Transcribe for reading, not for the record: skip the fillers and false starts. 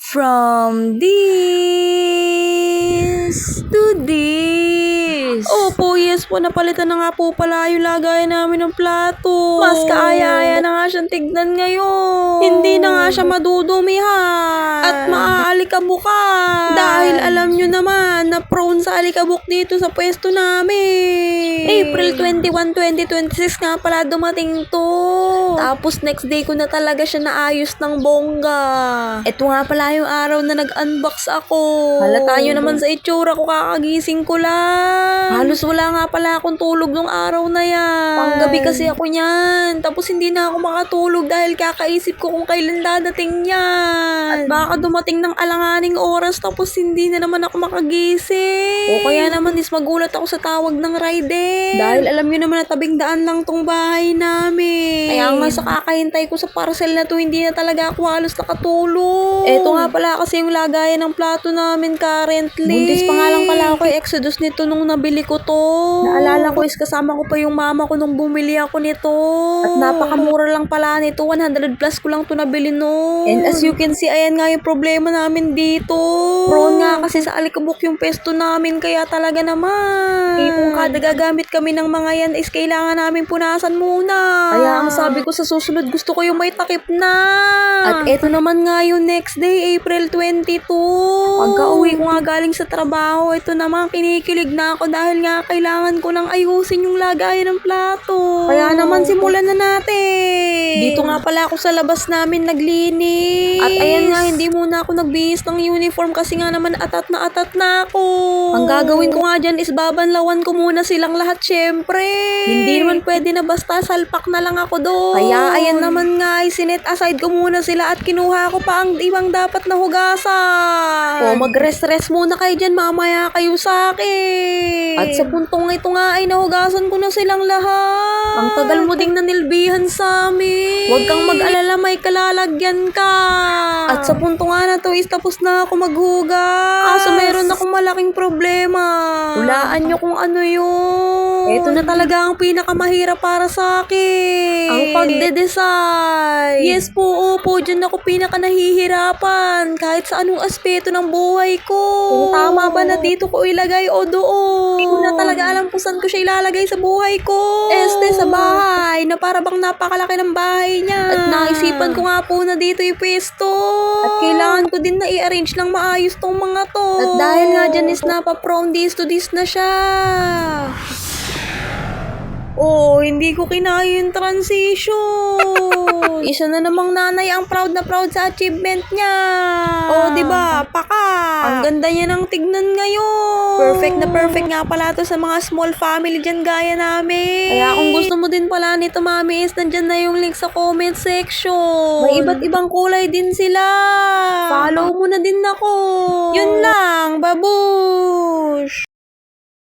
From this to this. Opo, yes po, napalitan na nga po pala yung lagayan namin ng plato. Mas kaaya-aya na nga siyang tignan ngayon. Hindi na nga siya madudumihan. At maaalikabukan. Dahil alam nyo naman na prone sa alikabok dito sa pwesto namin. April 21, 2026 nga pala dumating to. Tapos next day ko na talaga siya naayos ng bongga. Ito nga pala yung araw na nag-unbox ako. Halata nyo naman sa itsura ko, kakagising ko lang. Halos wala nga pala akong tulog nung araw na yan. Panggabi kasi ako niyan. Tapos hindi na ako makatulog dahil kakaisip ko kung kailan dadating yan. At baka dumating ng alanganing oras tapos hindi na naman ako makagising. O kaya naman is magulat ako sa tawag ng rider. Dahil alam nyo naman na tabing daan lang tong bahay namin. Kaya nga sa kakahintay ko sa parcel na to, hindi na talaga ako halos nakatulog. Eto nga pala kasi yung lagayan ng plato namin currently. Buntis pa nga lang pala ako kay Exodus nito nung nabili ko to. Naalala ko is kasama ko pa yung mama ko nung bumili ako nito. At napakamura lang pala nito. 100 plus ko lang to nabili no. And as you can see, ayan nga yung problema namin dito. Prone nga kasi sa alikabok yung pesto namin, kaya talaga naman. Kung kada gagamit kami ng mga yan is kailangan namin punasan muna. Kaya ang sabi ko sa susunod, gusto ko yung may takip na. At eto naman nga yung next day, April 22. Pagka uwi ko nga galing sa trabaho, ito naman kinikilig na ako dahil nga kailangan ko nang ayusin yung lagayan ng plato. Kaya naman simulan na natin. Dito nga pala ako sa labas namin naglinis. At ayan nga, hindi muna ako nagbihis ng uniform kasi nga naman atat na ako. Ang gagawin ko nga dyan is babanlawan ko muna silang lahat syempre. Hindi naman pwede na basta salpak na lang ako doon. Kaya ayan naman nga, sinet aside ko muna sila at kinuha ko pa ang ibang dapat na hugasan. O mag-rest muna kayo dyan, mamaya kayo sa akin. At sa puntong ito nga ay nahugasan ko na silang lahat. Ang tagal mo ding nanilbihan sa amin. Huwag kang mag-alala, may kalalagyan ka. At sa punto nga na to is tapos na ako maghugas. Kaso meron akong malaking problema. Hulaan nyo kung ano yun. Ito na talaga ang pinakamahirap para sa akin. Ang pagde-decide. Yes po, opo, dyan ako pinaka nahihirapan. Kahit sa anong aspeto ng buhay ko. Kung tama ba na dito ko ilagay o doon. Hindi ko na talaga alam kung saan ko siya ilalagay sa buhay ko. Sa bahay, na para bang napakalaki ng bahay niya. At naisipan ko nga po na dito ipwesto. At kailangan ko din na i-arrange ng maayos tong mga to. At dahil nga dyan is napa-from this to this na siya. Oh, hindi ko kinaya yung transition. Isa na namang nanay ang proud na proud sa achievement niya. Oh, diba? Paka. Ang ganda niya ng tignan ngayon. Perfect na perfect nga pala to sa mga small family dyan gaya namin. Kaya kung gusto mo din pala nito, mami, is nandyan na yung link sa comment section. May iba't ibang kulay din sila. Follow mo na din ako. Yun lang. Babush!